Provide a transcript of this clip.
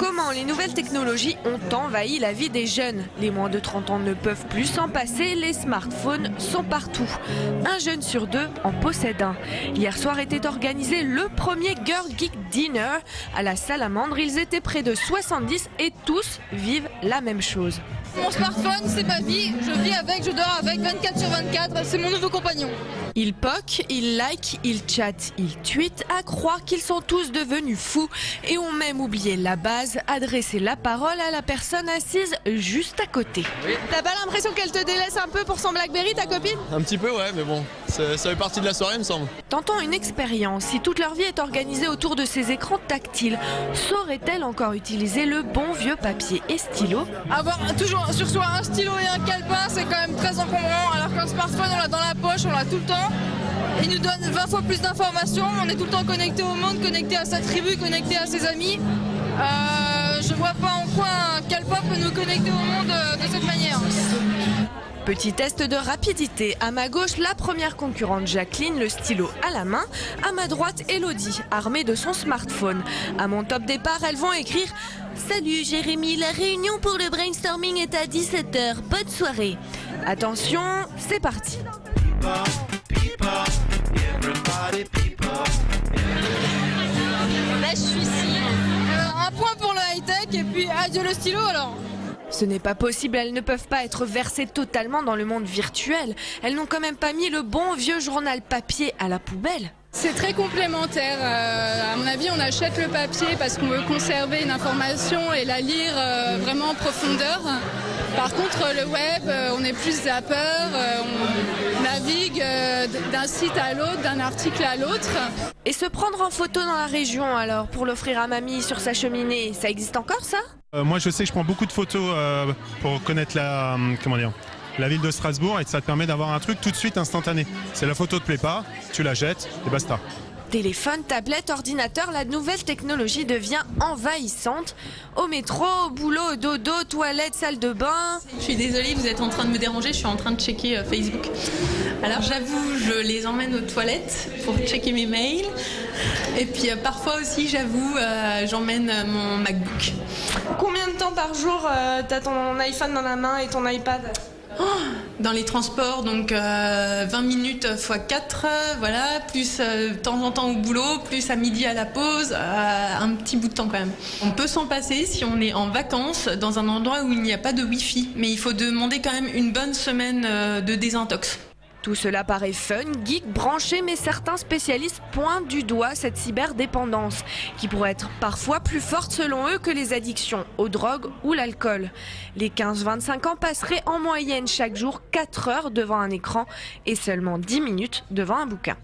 Comment les nouvelles technologies ont envahi la vie des jeunes? Les moins de 30 ans ne peuvent plus s'en passer, les smartphones sont partout. Un jeune sur deux en possède un. Hier soir était organisé le premier Girl Geek Dinner. À la Salamandre, ils étaient près de 70 et tous vivent la même chose. Mon smartphone, c'est ma vie, je vis avec, je dors avec 24/24, c'est mon nouveau compagnon. Ils poquent, ils likent, ils chattent, ils tweetent, à croire qu'ils sont tous devenus fous et ont même oublié la base, adresser la parole à la personne assise juste à côté. Oui. T'as pas l'impression qu'elle te délaisse un peu pour son Blackberry, ta copine? Un petit peu, ouais, mais bon, ça fait partie de la soirée, me semble. Tentons une expérience. Si toute leur vie est organisée autour de ces écrans tactiles, sauraient-elles encore utiliser le bon vieux papier et stylo? Avoir toujours sur soi un stylo et un calepin, c'est quand même très encombrant, alors qu'un smartphone, on l'a dans la poche, on l'a tout le temps. Il nous donne 20 fois plus d'informations, on est tout le temps connecté au monde, connecté à sa tribu, connecté à ses amis. Je vois pas en quoi un calepin peut nous connecter au monde de cette manière. Petit test de rapidité. À ma gauche, la première concurrente Jacqueline, le stylo à la main. À ma droite, Elodie, armée de son smartphone. À mon top départ, elles vont écrire « Salut Jérémy, la réunion pour le brainstorming est à 17 h. Bonne soirée !» Attention, c'est parti. Là, je suis ici. Un point pour le high-tech et puis adieu le stylo alors. Ce n'est pas possible, elles ne peuvent pas être versées totalement dans le monde virtuel. Elles n'ont quand même pas mis le bon vieux journal papier à la poubelle. C'est très complémentaire. À mon avis, on achète le papier parce qu'on veut conserver une information et la lire vraiment en profondeur. Par contre, le web, on est plus zapper, on navigue d'un site à l'autre, d'un article à l'autre. Et se prendre en photo dans la région alors, pour l'offrir à mamie sur sa cheminée, ça existe encore ça? Moi je sais que je prends beaucoup de photos pour connaître la ville de Strasbourg et ça te permet d'avoir un truc tout de suite instantané. C'est la photo te plaît pas, tu la jettes et basta. Téléphone, tablette, ordinateur, la nouvelle technologie devient envahissante. Au métro, au boulot, au dodo, toilette, salle de bain. Je suis désolée, vous êtes en train de me déranger, je suis en train de checker Facebook. Alors j'avoue, je les emmène aux toilettes pour checker mes mails. Et puis parfois aussi, j'avoue, j'emmène mon MacBook. Combien de temps par jour t'as ton iPhone dans la main et ton iPad? Dans les transports, donc 20 minutes x 4, voilà, plus de temps en temps au boulot, plus à midi à la pause, un petit bout de temps quand même. On peut s'en passer si on est en vacances dans un endroit où il n'y a pas de Wi-Fi, mais il faut demander quand même une bonne semaine de désintox. Tout cela paraît fun, geek, branché, mais certains spécialistes pointent du doigt cette cyberdépendance, qui pourrait être parfois plus forte selon eux que les addictions aux drogues ou l'alcool. Les 15-25 ans passeraient en moyenne chaque jour 4 heures devant un écran et seulement 10 minutes devant un bouquin.